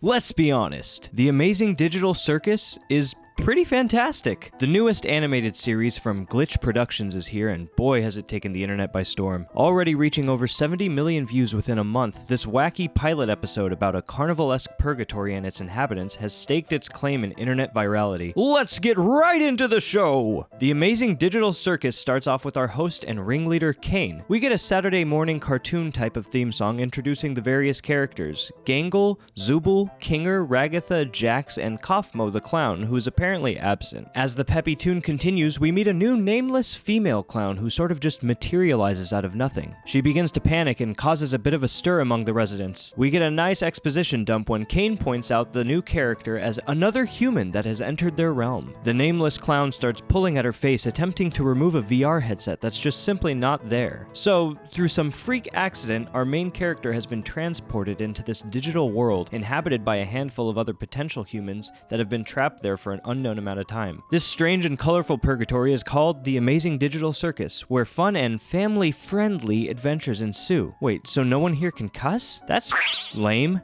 Let's be honest, the Amazing Digital Circus is pretty fantastic. The newest animated series from Glitch Productions is here, and boy has it taken the internet by storm. Already reaching over 70 million views within a month, this wacky pilot episode about a carnival-esque purgatory and its inhabitants has staked its claim in internet virality. Let's get right into the show! The Amazing Digital Circus starts off with our host and ringleader, Kane. We get a Saturday morning cartoon type of theme song introducing the various characters: Gangle, Zooble, Kinger, Ragatha, Jax, and Kaufmo the clown, who is apparently absent. As the peppy tune continues, we meet a new nameless female clown who sort of just materializes out of nothing. She begins to panic and causes a bit of a stir among the residents. We get a nice exposition dump when Kane points out the new character as another human that has entered their realm. The nameless clown starts pulling at her face, attempting to remove a VR headset that's just simply not there. So, through some freak accident, our main character has been transported into this digital world inhabited by a handful of other potential humans that have been trapped there for an unknown amount of time. This strange and colorful purgatory is called the Amazing Digital Circus, where fun and family-friendly adventures ensue. Wait, so no one here can cuss? That's lame.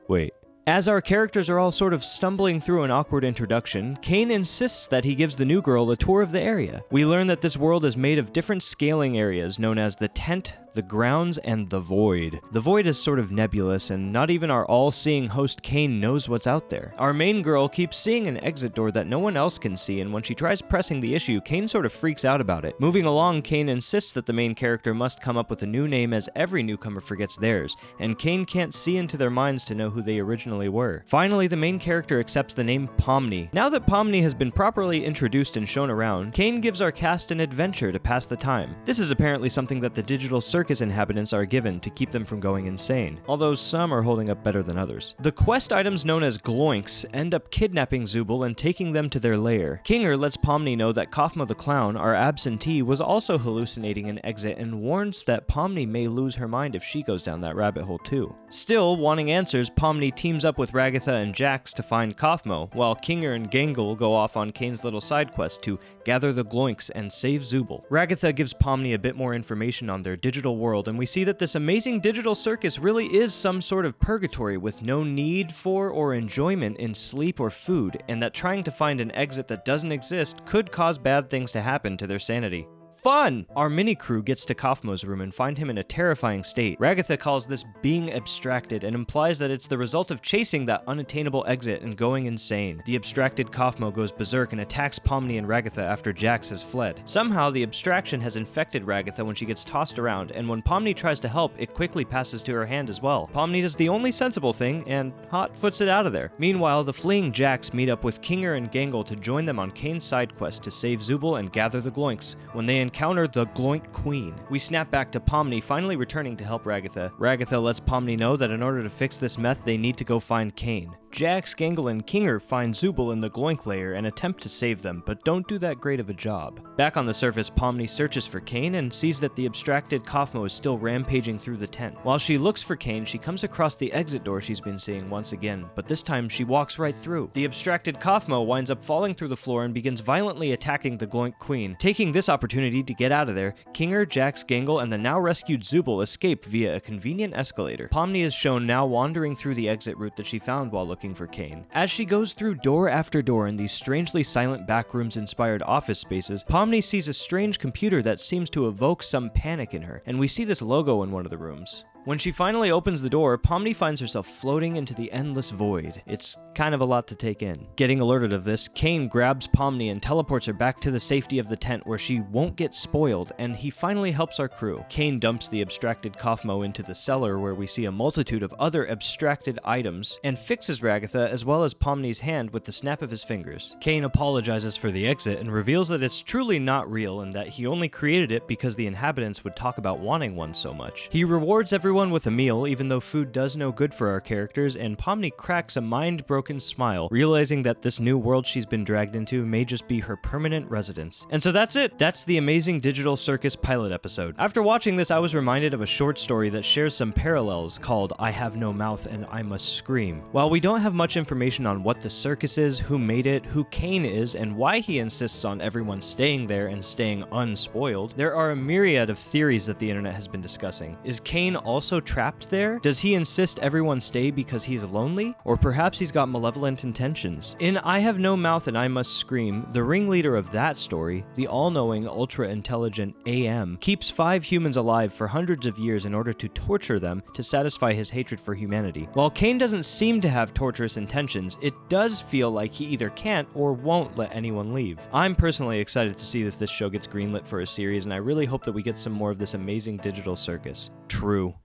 Wait. As our characters are all sort of stumbling through an awkward introduction, Kane insists that he gives the new girl a tour of the area. We learn that this world is made of different scaling areas known as the tent, the grounds, and the void. The void is sort of nebulous, and not even our all-seeing host Kane knows what's out there. Our main girl keeps seeing an exit door that no one else can see, and when she tries pressing the issue, Kane sort of freaks out about it. Moving along, Kane insists that the main character must come up with a new name as every newcomer forgets theirs, and Kane can't see into their minds to know who they originally were. Finally, the main character accepts the name Pomni. Now that Pomni has been properly introduced and shown around, Kane gives our cast an adventure to pass the time. This is apparently something that the digital circus inhabitants are given to keep them from going insane, although some are holding up better than others. The quest items known as gloinks end up kidnapping Zooble and taking them to their lair. Kinger lets Pomni know that Kaufmo the clown, our absentee, was also hallucinating an exit and warns that Pomni may lose her mind if she goes down that rabbit hole too. Still, wanting answers, Pomni teams up with Ragatha and Jax to find Kaufmo, while Kinger and Gangle go off on Kane's little side quest to gather the gloinks and save Zooble. Ragatha gives Pomni a bit more information on their digital world, and we see that this amazing digital circus really is some sort of purgatory with no need for or enjoyment in sleep or food, and that trying to find an exit that doesn't exist could cause bad things to happen to their sanity. Fun! Our mini-crew gets to Kaufmo's room and find him in a terrifying state. Ragatha calls this being abstracted and implies that it's the result of chasing that unattainable exit and going insane. The abstracted Kaufmo goes berserk and attacks Pomni and Ragatha after Jax has fled. Somehow, the abstraction has infected Ragatha when she gets tossed around, and when Pomni tries to help, it quickly passes to her hand as well. Pomni does the only sensible thing and hot-foots it out of there. Meanwhile, the fleeing Jax meet up with Kinger and Gangle to join them on Kane's side quest to save Zooble and gather the gloinks. When they encounter the Gloink Queen, we snap back to Pomni finally returning to help Ragatha. Ragatha lets Pomni know that in order to fix this meth, they need to go find Kane. Jax, Gangle, and Kinger find Zooble in the Gloink lair and attempt to save them, but don't do that great of a job. Back on the surface, Pomni searches for Kane and sees that the abstracted Kaufmo is still rampaging through the tent. While she looks for Kane, she comes across the exit door she's been seeing once again, but this time she walks right through. The abstracted Kaufmo winds up falling through the floor and begins violently attacking the Gloink Queen. Taking this opportunity to get out of there, Kinger, Jax, Gangle, and the now rescued Zooble escape via a convenient escalator. Pomni is shown now wandering through the exit route that she found while looking for Kane. As she goes through door after door in these strangely silent backrooms-inspired office spaces, Pomni sees a strange computer that seems to evoke some panic in her, and we see this logo in one of the rooms. When she finally opens the door, Pomni finds herself floating into the endless void. It's kind of a lot to take in. Getting alerted of this, Kane grabs Pomni and teleports her back to the safety of the tent where she won't get spoiled, and he finally helps our crew. Kane dumps the abstracted Kaufmo into the cellar where we see a multitude of other abstracted items, and fixes Ragatha as well as Pomni's hand with the snap of his fingers. Kane apologizes for the exit and reveals that it's truly not real and that he only created it because the inhabitants would talk about wanting one so much. He rewards everyone with a meal, even though food does no good for our characters, and Pomni cracks a mind-broken smile, realizing that this new world she's been dragged into may just be her permanent residence. And so that's it. That's the Amazing Digital Circus pilot episode. After watching this, I was reminded of a short story that shares some parallels called I Have No Mouth and I Must Scream. While we don't have much information on what the circus is, who made it, who Kane is, and why he insists on everyone staying there and staying unspoiled, there are a myriad of theories that the internet has been discussing. Is Kane also also trapped there? Does he insist everyone stay because he's lonely? Or perhaps he's got malevolent intentions? In I Have No Mouth and I Must Scream, the ringleader of that story, the all-knowing, ultra-intelligent AM, keeps 5 humans alive for hundreds of years in order to torture them to satisfy his hatred for humanity. While Kane doesn't seem to have torturous intentions, it does feel like he either can't or won't let anyone leave. I'm personally excited to see if this show gets greenlit for a series, and I really hope that we get some more of this amazing digital circus. True.